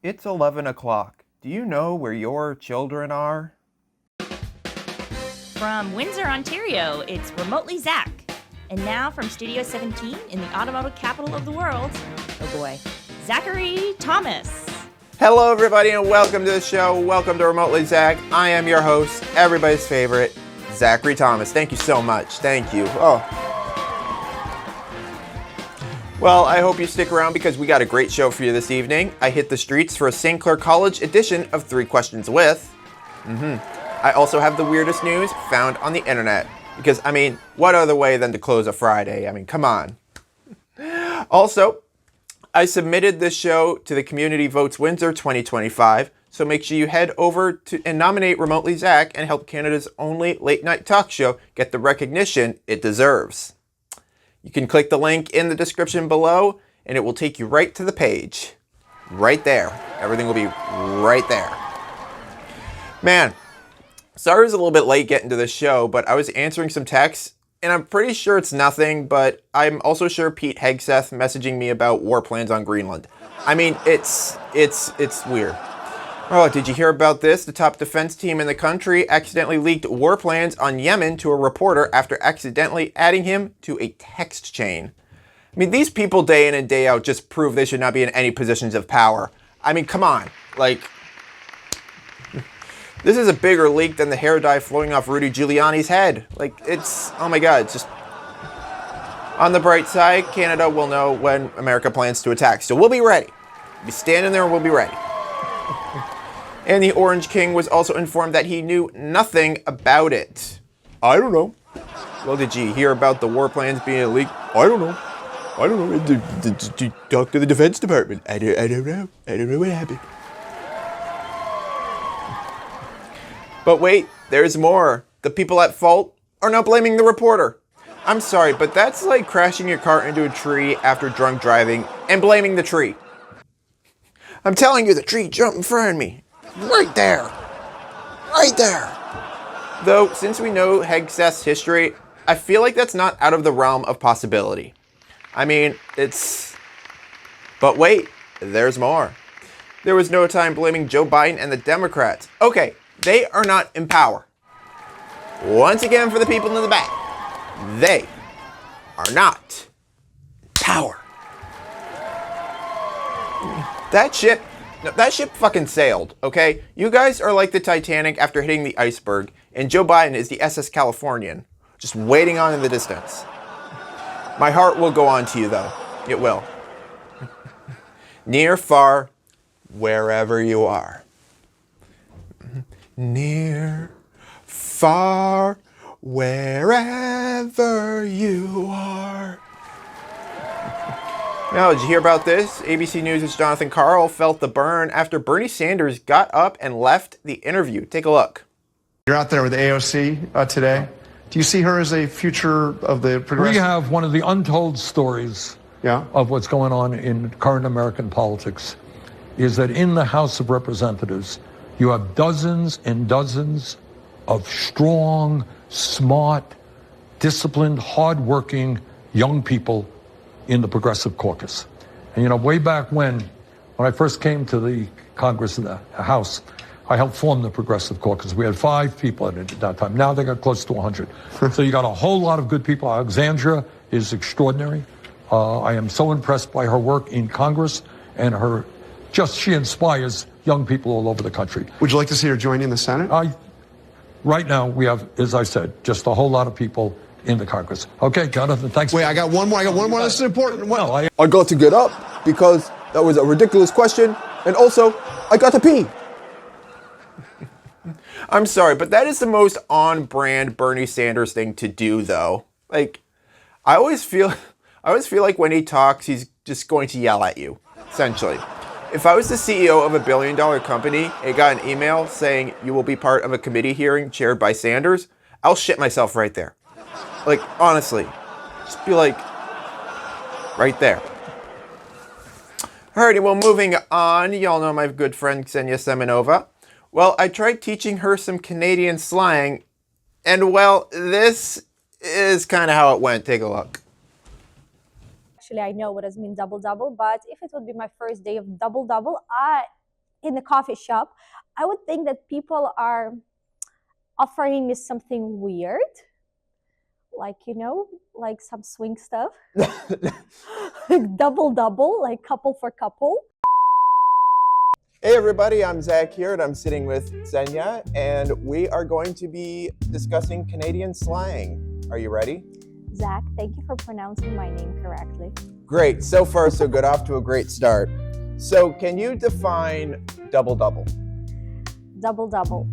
It's 11 o'clock. Do you know where your children are? From Windsor, Ontario, it's Remotely Zach. And now from Studio 17 in the automotive capital of the world, oh boy, Zachary Thomas. Hello, everybody, and welcome to the show. Welcome to Remotely Zach. I am your host, everybody's favorite, Zachary Thomas. Thank you so much. Thank you. Well, I hope you stick around because we got a great show for you this evening. I hit the streets for a StClairCollege edition of 3 Questions With. I also have the weirdest news found on the internet. Because, what other way than to close a Friday? Come on. Also, I submitted this show to the Community Votes Windsor 2025, so make sure you head over to and nominate Remotely Zach and help Canada's only late-night talk show get the recognition it deserves. You can click the link in the description below, and it will take you right to the page. Right there. Everything will be right there. Man, sorry I was a little bit late getting to the show, but I was answering some texts, and I'm pretty sure it's nothing, but I'm also sure Pete Hegseth messaging me about war plans on Greenland. It's weird. Oh, did you hear about this? The top defense team in the country accidentally leaked war plans on Yemen to a reporter after accidentally adding him to a text chain. These people day in and day out just prove they should not be in any positions of power. Come on. This is a bigger leak than the hair dye flowing off Rudy Giuliani's head. Oh my God, it's just... On the bright side, Canada will know when America plans to attack, so we'll be ready. We'll be standing there and we'll be ready. And the Orange King was also informed that he knew nothing about it. I don't know. Well, did you hear about the war plans being leaked? I don't know. Talk to the Defense Department. I don't know. I don't know what happened. But wait, there's more. The people at fault are now blaming the reporter. I'm sorry, but that's like crashing your car into a tree after drunk driving and blaming the tree. I'm telling you, the tree jumped in front of me. Right there. Right there. Though, since we know Hegseth's history, I feel like that's not out of the realm of possibility. But wait, there's more. There was no time blaming Joe Biden and the Democrats. Okay, they are not in power. Once again, for the people in the back, they are not in power. That ship fucking sailed, okay? You guys are like the Titanic after hitting the iceberg, and Joe Biden is the SS Californian, just waiting on in the distance. My heart will go on to you, though. It will. Near, far, wherever you are. Near, far, wherever you are. Now, did you hear about this? ABC News' Jonathan Karl felt the burn after Bernie Sanders got up and left the interview. Take a look. You're out there with AOC today. Do you see her as a future of the progressive? We have one of the untold stories Yeah. of what's going on in current American politics is that in the House of Representatives, you have dozens and dozens of strong, smart, disciplined, hardworking young people in the Progressive Caucus. And way back when I first came to the Congress and the House, I helped form the Progressive Caucus. We had 5 people at that time. Now they got close to 100. So you got a whole lot of good people. Alexandra is extraordinary. I am so impressed by her work in Congress and she inspires young people all over the country. Would you like to see her join in the Senate? Right now we have, as I said, just a whole lot of people in the Congress. Okay, Jonathan, thanks. Wait, I got one more. This is important. Well, I got to get up because that was a ridiculous question, and also, I got to pee. I'm sorry, but that is the most on-brand Bernie Sanders thing to do, though. I always feel like when he talks, he's just going to yell at you, essentially. If I was the CEO of a billion-dollar company and got an email saying you will be part of a committee hearing chaired by Sanders, I'll shit myself right there. Honestly, just be right there. Alrighty, well, moving on. Y'all know my good friend Ksenia Semenova. Well, I tried teaching her some Canadian slang, and well, this is kind of how it went. Take a look. Actually, I know what does mean double-double, but if it would be my first day of double-double, I in the coffee shop, I would think that people are offering me something weird, like, like some swing stuff, like double, like couple for couple. Hey everybody, I'm Zach here and I'm sitting with Xenia and we are going to be discussing Canadian slang. Are you ready? Zach, thank you for pronouncing my name correctly. Great, so far so good, off to a great start. So can you define double-double? Double.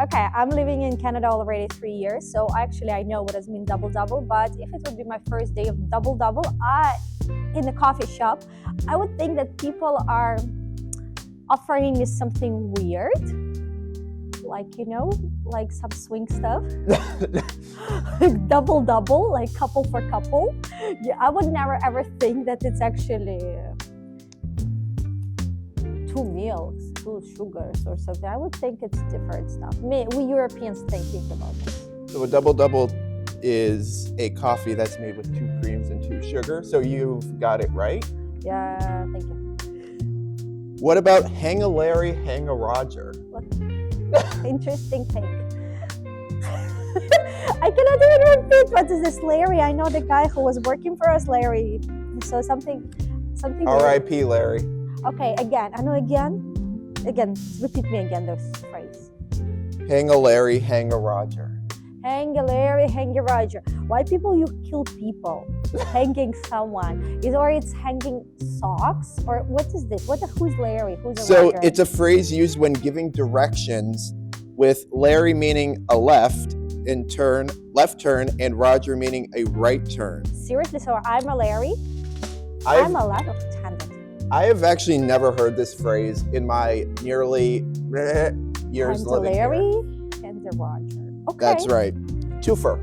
Okay, I'm living in Canada already 3 years, so actually I know what does mean double, but if it would be my first day of double, in the coffee shop, I would think that people are offering me something weird, like, like some swing stuff, double, like couple for couple. Yeah, I would never ever think that it's actually 2 meals, 2 sugars or something. I would think it's different stuff. We Europeans think about this. So a double-double is a coffee that's made with 2 creams and 2 sugar, so you've got it right. Yeah, thank you. What about hang-a-Larry, hang-a-Roger? Interesting take. I cannot even repeat what is this Larry. I know the guy who was working for us, Larry. So something. R.I.P. Larry. Okay, again. I know again. Repeat me again this phrase. Hang-a-Larry, hang-a-Roger. Hang-a-Larry, hang-a-Roger. Why people you kill people? Hanging someone. It's hanging socks? Or what is this? Who's Larry? Who's a So Roger? it's a phrase used when giving directions, with Larry meaning a left turn, and Roger meaning a right turn. Seriously, so I'm a Larry? I've- I'm a left-handed. I have actually never heard this phrase in my nearly years I'm the living Larry here. and the Roger. Okay. That's right. Twofer.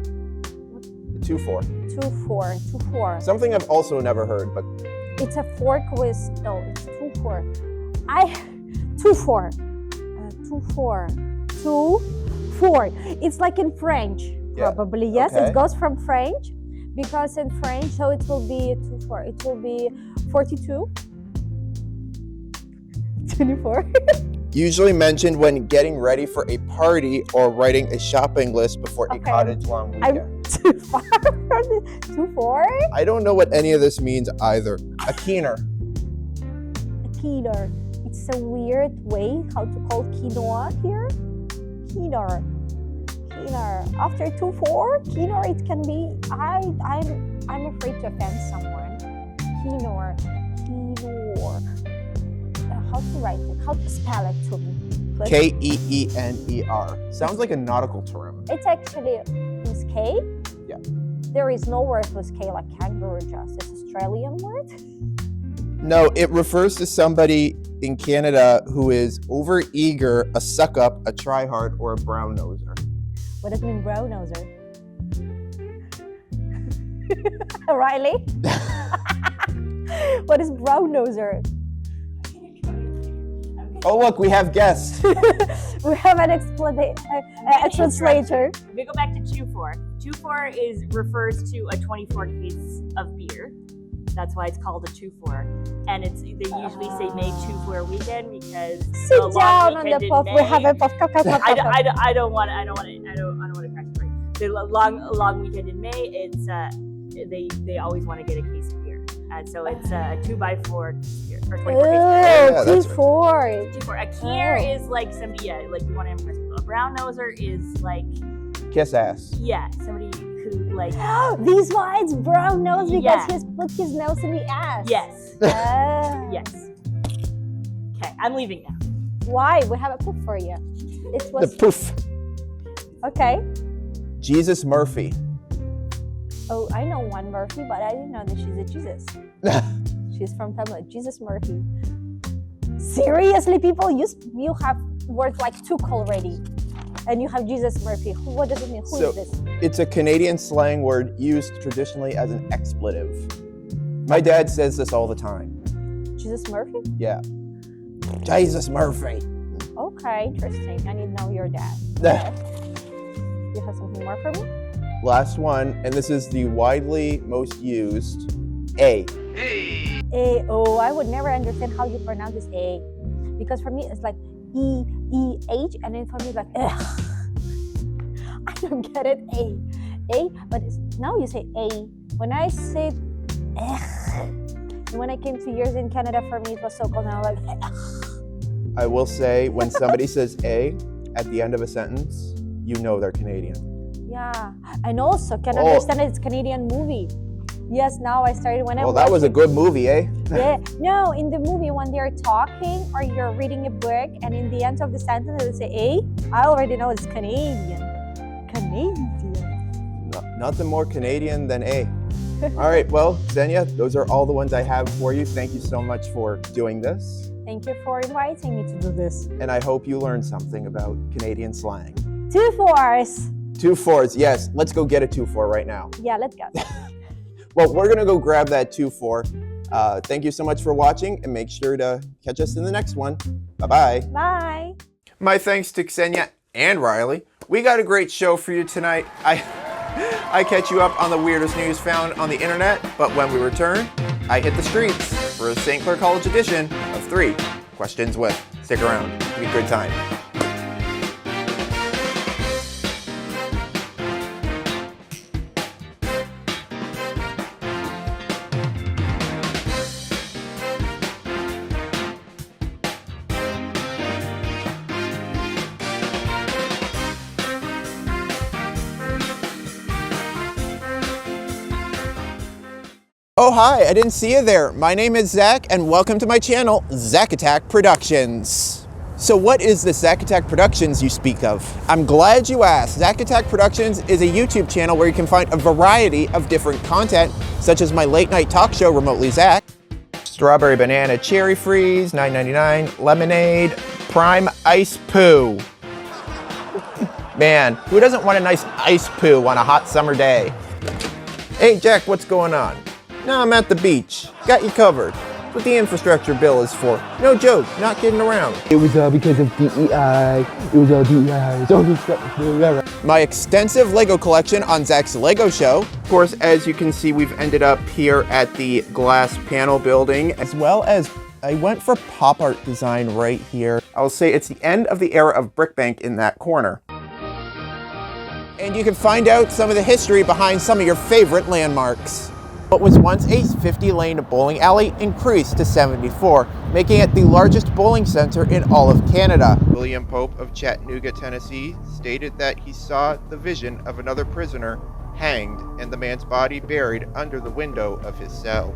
2-4. 2-4. Something I've also never heard, but It's a fork with it's 2-4. 2-4. 2-4. It's like in French, probably. Yes, okay. It goes from French because in French, so it will be 2-4. It will be 42. 24. usually mentioned when getting ready for a party or writing a shopping list before a cottage-long weekend. I'm too far from the 2-4. I don't know what any of this means either. A keener. A keener. It's a weird way how to call quinoa here. Keener. After 2-4, keener it can be. I'm afraid to offend someone. Keener. How to write it? How to spell it to me? Please. Keener. Sounds like a nautical term. It's actually with K. Yeah. There is no word with K like kangaroo. Just it's Australian word. No, it refers to somebody in Canada who is over-eager, a suck-up, a try-hard, or a brown-noser. What does it mean, brown-noser? Riley? What is brown-noser? Oh, look, we have guests. We have an a translator. We go back to 2-4. 2-4 refers to a 24 case of beer. That's why it's called a 2-4. And they usually say May 2-4 weekend because Sit the long down on the weekend in puff. May, We have a puff. I don't want to crash the party. The long weekend in May, it's they always want to get a case of beer. And so it's a 2x4 beer or 24 case of beer. Yeah, that's 2-4. 2-4. A keener is like somebody, like you want to impress people. A brown noser is like, Kiss ass. somebody who like. These why it's brown nose because Yeah. he's put his nose in the ass. Yes. Ah. Yes. Okay, I'm leaving now. Why? We have a poop for you. It The was poof. okay. Jesus Murphy. Oh, I know one Murphy, but I didn't know that she's a Jesus. She's from Tamil. Jesus Murphy. Seriously, people, you have words like took already, and you have Jesus Murphy. What does it mean? Who is this? It's a Canadian slang word used traditionally as an expletive. My dad says this all the time. Jesus Murphy? Yeah. Jesus Murphy. Okay, interesting. I need to know your dad. You have something more for me? Last one, and this is the widely most used A. A, O. I would never understand how you pronounce this A. Because for me, it's like E, E, H. And then for me, it's like, ugh. I don't get it. A. But now you say A. When I say, when I came 2 years in Canada, for me, it was so cold. And I was like, I will say, when somebody says A at the end of a sentence, you know they're Canadian. yeah. And also, can understand it's Canadian movie. Yes, now I started when I Well, that was a good movie, eh? Yeah. No, in the movie when they're talking or you're reading a book and in the end of the sentence they say A, I already know it's Canadian. Canadian. Nothing more Canadian than A. All right, well, Xenia, those are all the ones I have for you. Thank you so much for doing this. Thank you for inviting me to do this. And I hope you learned something about Canadian slang. 2 4s. 2 4s, yes. Let's go get a 2-4 right now. Yeah, let's go. Well, we're gonna go grab that 2-4. Thank you so much for watching and make sure to catch us in the next one. Bye-bye. Bye. My thanks to Xenia and Riley. We got a great show for you tonight. I catch you up on the weirdest news found on the internet, but when we return, I hit the streets for a St. Clair College edition of 3 Questions With. Stick around, it'll be a good time. Oh hi, I didn't see you there. My name is Zach and welcome to my channel, Zach Attack Productions. So what is this Zach Attack Productions you speak of? I'm glad you asked. Zach Attack Productions is a YouTube channel where you can find a variety of different content, such as my late night talk show, Remotely Zach, Strawberry Banana Cherry Freeze, $9.99, Lemonade, Prime Ice Poo. Man, who doesn't want a nice ice poo on a hot summer day? Hey Jack, what's going on? No, I'm at the beach. Got you covered. That's what the infrastructure bill is for. No joke, not kidding around. It was because of DEI. It was DEI. It's all this stuff. My extensive Lego collection on Zach's Lego Show. Of course, as you can see, we've ended up here at the glass panel building, as well as I went for pop art design right here. I'll say it's the end of the era of Brick Bank in that corner. And you can find out some of the history behind some of your favorite landmarks. What was once a 50-lane bowling alley increased to 74, making it the largest bowling center in all of Canada. William Pope of Chattanooga, Tennessee, stated that he saw the vision of another prisoner hanged and the man's body buried under the window of his cell.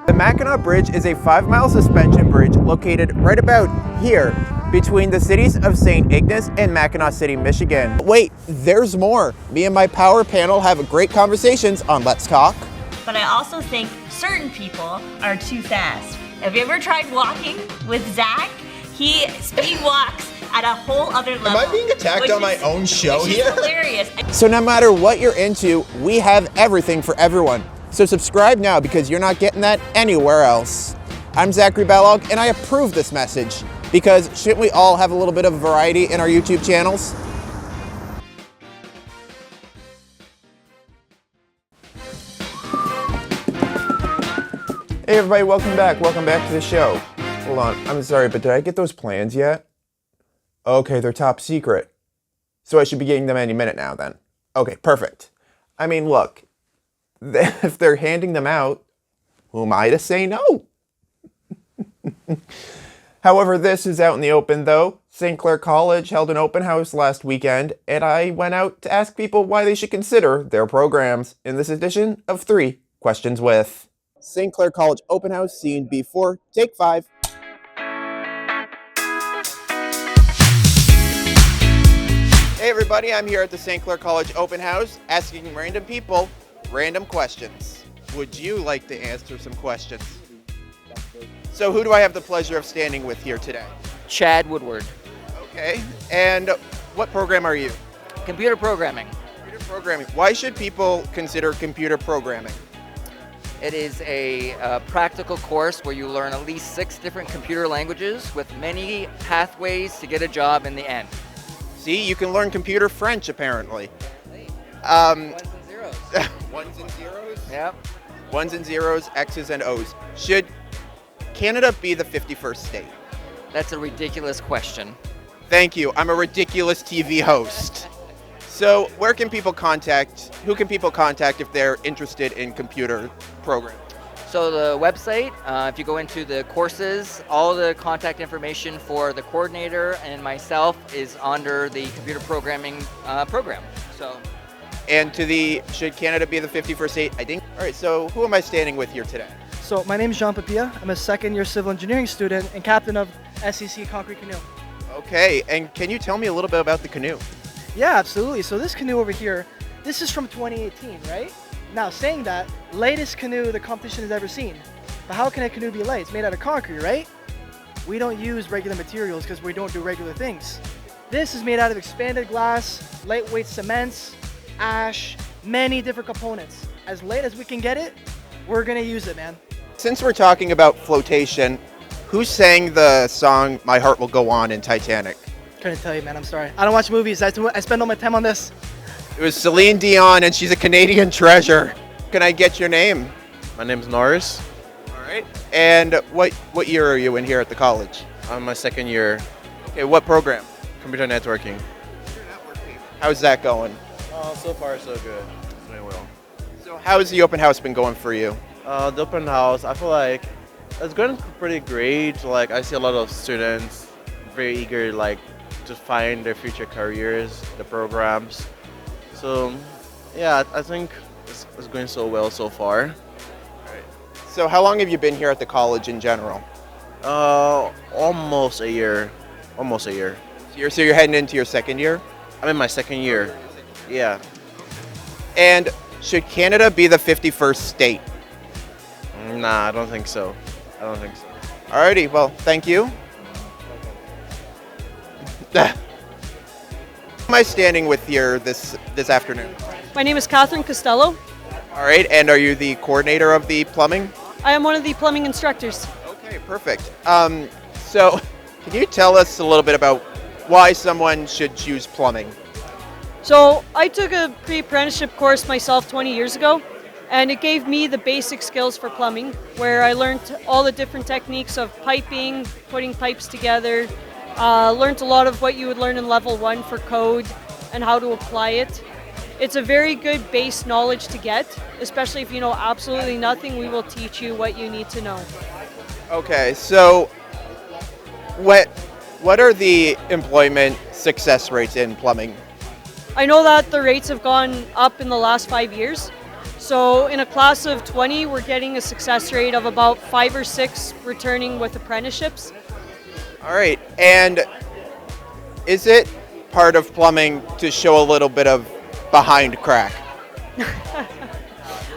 The Mackinac Bridge is a 5-mile suspension bridge located right about here between the cities of St. Ignace and Mackinac City, Michigan. Wait, there's more. Me and my power panel have great conversations on Let's Talk. But I also think certain people are too fast. Have you ever tried walking with Zach? He speed walks at a whole other level. Am I being attacked on my own show which here? Is hilarious. So no matter what you're into, we have everything for everyone. So subscribe now because you're not getting that anywhere else. I'm Zachary Bellog and I approve this message because shouldn't we all have a little bit of variety in our YouTube channels? Hey everybody, welcome back to the show. Hold on, I'm sorry, but did I get those plans yet? Okay, they're top secret. So I should be getting them any minute now then. Okay, perfect. I mean, look, if they're handing them out, who am I to say no? However, this is out in the open though. StClairCollege held an open house last weekend, and I went out to ask people why they should consider their programs in this edition of 3 Questions With. St. Clair College open house scene B4, take 5. Hey everybody, I'm here at the St. Clair College open house asking random people random questions. Would you like to answer some questions? So who do I have the pleasure of standing with here today? Chad Woodward. Okay, and what program are you? Computer programming. Computer programming. Why should people consider computer programming? It is a practical course where you learn at least 6 different computer languages with many pathways to get a job in the end. See, you can learn computer French apparently. Ones and zeros. Ones and zeros? Yep. Ones and zeros, X's and O's. Should Canada be the 51st state? That's a ridiculous question. Thank you. I'm a ridiculous TV host. So who can people contact if they're interested in computer programming? So the website, if you go into the courses, all the contact information for the coordinator and myself is under the computer programming program. So. And should Canada be the 51st state? I think. All right, so who am I standing with here today? So my name is Jean Papilla. I'm a second-year civil engineering student and captain of SEC Concrete Canoe. Okay, and can you tell me a little bit about the canoe? Yeah, absolutely. So this canoe over here, this is from 2018, right? Now, saying that, latest canoe the competition has ever seen. But how can a canoe be light? It's made out of concrete, right? We don't use regular materials because we don't do regular things. This is made out of expanded glass, lightweight cements, ash, many different components. As light as we can get it, we're gonna use it, man. Since we're talking about flotation, who sang the song My Heart Will Go On in Titanic? Couldn't tell you, man, I'm sorry. I don't watch movies, I spend all my time on this. It was Celine Dion, and she's a Canadian treasure. Can I get your name? My name's Norris. All right. And what year are you in here at the college? I'm my second year. Okay, what program? Computer networking. How's that going? So far so good. Doing well. So how's the open house been going for you? The open house, I feel like it's going pretty great. Like I see a lot of students very eager to find their future careers, the programs. So yeah, I think it's going so well so far. So how long have you been here at the college in general? Almost a year. Almost a year. So you're heading into your second year? I'm in my second year. Yeah. And should Canada be the 51st state? Nah, I don't think so. Alrighty, well, thank you. Who am I standing with here this afternoon? My name is Catherine Costello. All right, and are you the coordinator of the plumbing? I am one of the plumbing instructors. Okay, perfect. So can you tell us a little bit about why someone should choose plumbing? So I took a pre-apprenticeship course myself 20 years ago, and it gave me the basic skills for plumbing, where I learned all the different techniques of piping, putting pipes together, learned a lot of what you would learn in level 1 for code and how to apply it. It's a very good base knowledge to get, especially if you know absolutely nothing, we will teach you what you need to know. Okay, so what are the employment success rates in plumbing? I know that the rates have gone up in the last 5 years. So in a class of 20, we're getting a success rate of about 5 or 6 returning with apprenticeships. All right, and is it part of plumbing to show a little bit of behind crack?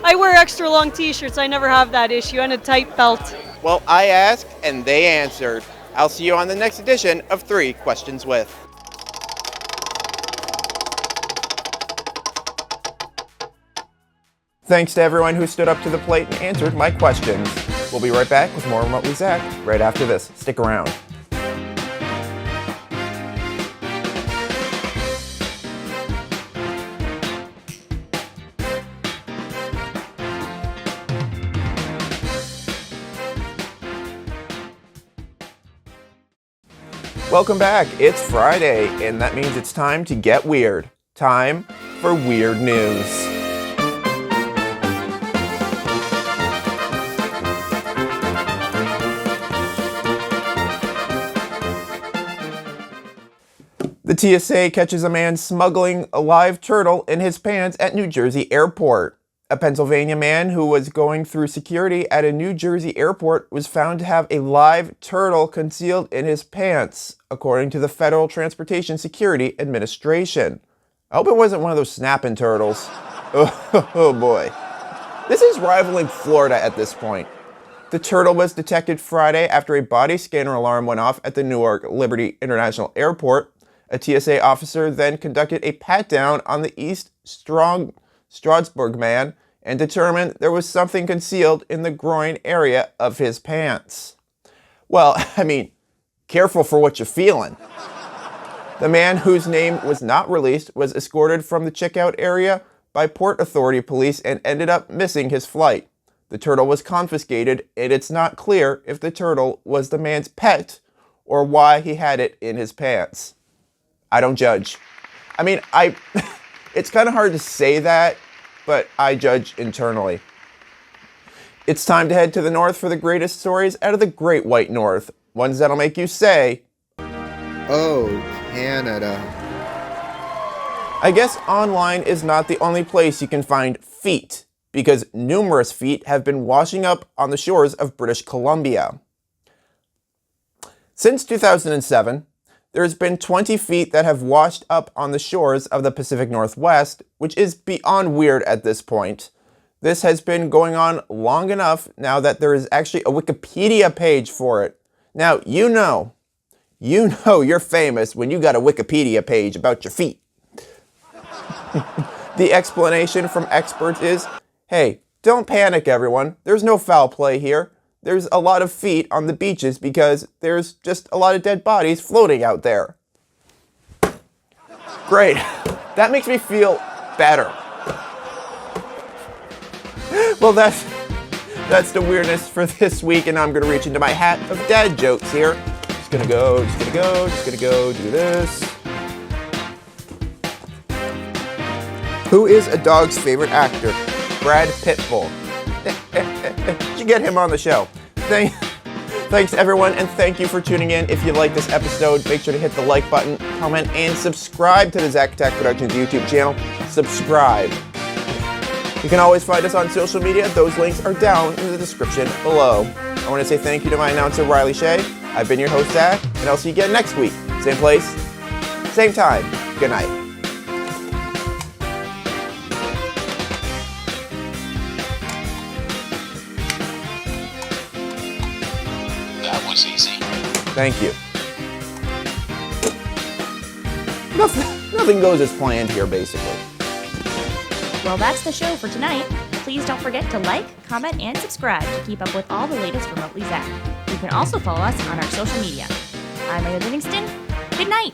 I wear extra long t-shirts, I never have that issue, and a tight belt. Well, I asked and they answered. I'll see you on the next edition of 3 Questions With. Thanks to everyone who stood up to the plate and answered my questions. We'll be right back with more Remotely Zach right after this. Stick around. Welcome back. It's Friday, and that means it's time to get weird. Time for weird news. The TSA catches a man smuggling a live turtle in his pants at New Jersey airport. A Pennsylvania man who was going through security at a New Jersey airport was found to have a live turtle concealed in his pants, according to the Federal Transportation Security Administration. I hope it wasn't one of those snapping turtles. Oh boy. This is rivaling Florida at this point. The turtle was detected Friday after a body scanner alarm went off at the Newark Liberty International Airport. A TSA officer then conducted a pat-down on the East Stroudsburg man and determined there was something concealed in the groin area of his pants. Well, I mean, careful for what you're feeling. The man, whose name was not released, was escorted from the checkout area by Port Authority police and ended up missing his flight. The turtle was confiscated, and it's not clear if the turtle was the man's pet or why he had it in his pants. I don't judge. I mean, it's kind of hard to say that, but I judge internally. It's time to head to the north for the greatest stories out of the great white north. Ones that'll make you say, "Oh, Canada." I guess online is not the only place you can find feet, because numerous feet have been washing up on the shores of British Columbia. Since 2007, there's been 20 feet that have washed up on the shores of the Pacific Northwest, which is beyond weird at this point. This has been going on long enough now that there is actually a Wikipedia page for it. Now, you know you're famous when you got a Wikipedia page about your feet. The explanation from experts is, hey, don't panic everyone, there's no foul play here. There's a lot of feet on the beaches because there's just a lot of dead bodies floating out there. Great, that makes me feel better. Well, that's the weirdness for this week, and I'm gonna reach into my hat of dad jokes here. Just gonna go, do this. Who is a dog's favorite actor? Brad Pitbull. You get him on the show. Thanks everyone, and thank you for tuning in. If you like this episode, make sure to hit the like button, comment, and subscribe to the Zach Tech Productions YouTube channel. Subscribe. You can always find us on social media. Those links are down in the description below. I want to say thank you to my announcer, Riley Shea. I've been your host, Zach, and I'll see you again next week. Same place, same time. Good night. That was easy. Thank you. Nothing goes as planned here, basically. Well, that's the show for tonight. Please don't forget to like, comment, and subscribe to keep up with all the latest Remotely Zach. You can also follow us on our social media. I'm Aya Livingston. Good night.